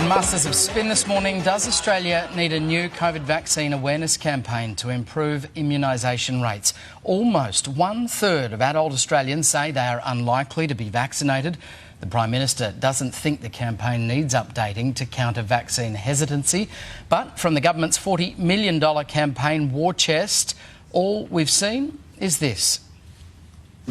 On Masters of Spin this morning, does Australia need a new COVID vaccine awareness campaign to improve immunisation rates? Almost 1/3 of adult Australians say they are unlikely to be vaccinated. The Prime Minister doesn't think the campaign needs updating to counter vaccine hesitancy. But from the government's $40 million campaign war chest, all we've seen is this.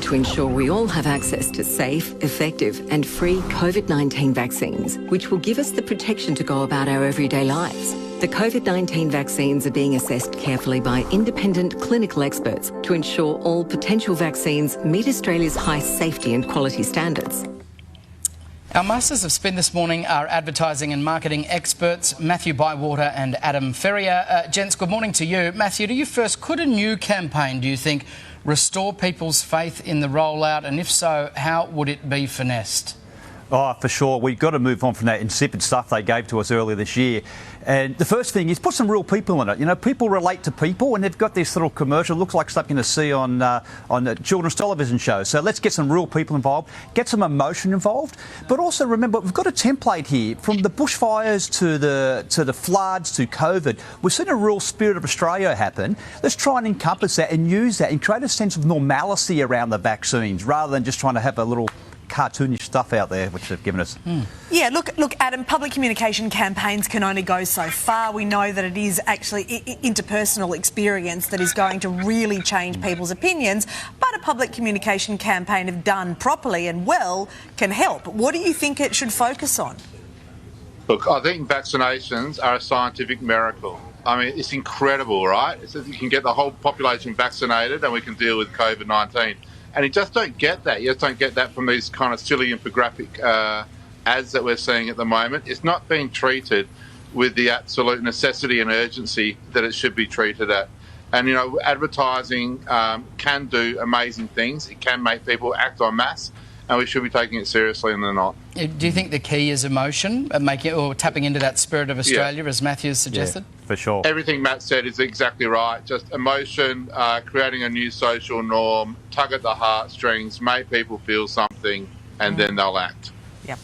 To ensure we all have access to safe, effective and free COVID-19 vaccines, which will give us the protection to go about our everyday lives. The COVID-19 vaccines are being assessed carefully by independent clinical experts to ensure all potential vaccines meet Australia's high safety and quality standards. Our Masters of Spin this morning are advertising and marketing experts, Matthew Bywater and Adam Ferrier. Gents, good morning to you. Matthew, to you first, could a new campaign, do you think, restore people's faith in the rollout? And if so, how would it be finessed? Oh, for sure. We've got to move on from that insipid stuff they gave to us earlier this year. And the first thing is put some real people in it. You know, people relate to people, and they've got this little commercial. Looks like something to see on a children's television show. So let's get some real people involved, get some emotion involved. But also remember, we've got a template here from the bushfires to the floods to COVID. We've seen a real spirit of Australia happen. Let's try and encompass that and use that and create a sense of normalcy around the vaccines, rather than just trying to have a little cartoonish stuff out there which they've given us. Yeah, look, Adam, public communication campaigns can only go so far. We know that it is actually interpersonal experience that is going to really change people's opinions, but a public communication campaign, if done properly and well, can help. What do you think it should focus on? Look, I think vaccinations are a scientific miracle. I mean, it's incredible, right? It's that you can get the whole population vaccinated and we can deal with COVID-19. And you just don't get that. You just don't get that from these kind of silly infographic ads that we're seeing at the moment. It's not being treated with the absolute necessity and urgency that it should be treated at. And, you know, advertising can do amazing things. It can make people act en masse, and we should be taking it seriously, and they're not. Do you think the key is emotion, or tapping into that spirit of Australia, as Matthew has suggested? Yeah, for sure. Everything Matt said is exactly right. Just emotion, creating a new social norm, tug at the heartstrings, make people feel something, and then they'll act. Yep.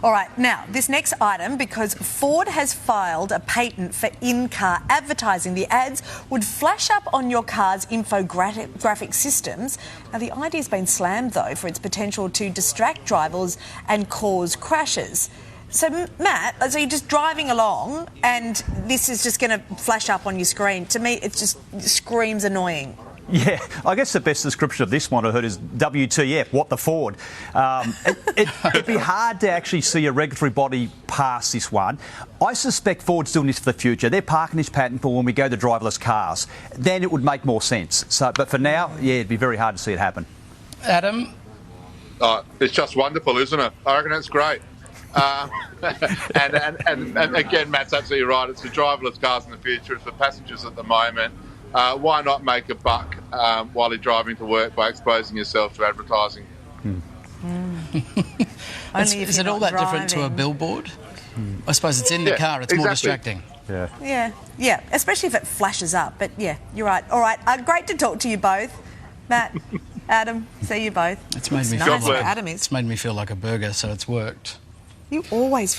All right, now, this next item, because Ford has filed a patent for in-car advertising. The ads would flash up on your car's infographic systems. Now, the idea's been slammed, though, for its potential to distract drivers and cause crashes. So, Matt, so you're just driving along and this is just going to flash up on your screen. To me, it just screams annoying. Yeah, I guess the best description of this one I heard is WTF, what the Ford. It'd be hard to actually see a regulatory body pass this one. I suspect Ford's doing this for the future. They're parking this patent for when we go to driverless cars. Then it would make more sense. So, but for now, yeah, it'd be very hard to see it happen. Adam? It's just wonderful, isn't it? I reckon it's great. And again, Matt's absolutely right. It's for driverless cars in the future. It's for passengers at the moment. Why not make a buck while you're driving to work by exposing yourself to advertising? Is it all that different to a billboard? I suppose it's in the car, it's more distracting. Yeah, especially if it flashes up. But yeah, you're right. All right, great to talk to you both. Matt, Adam, see you both. It's made me feel like a burger, so it's worked. You always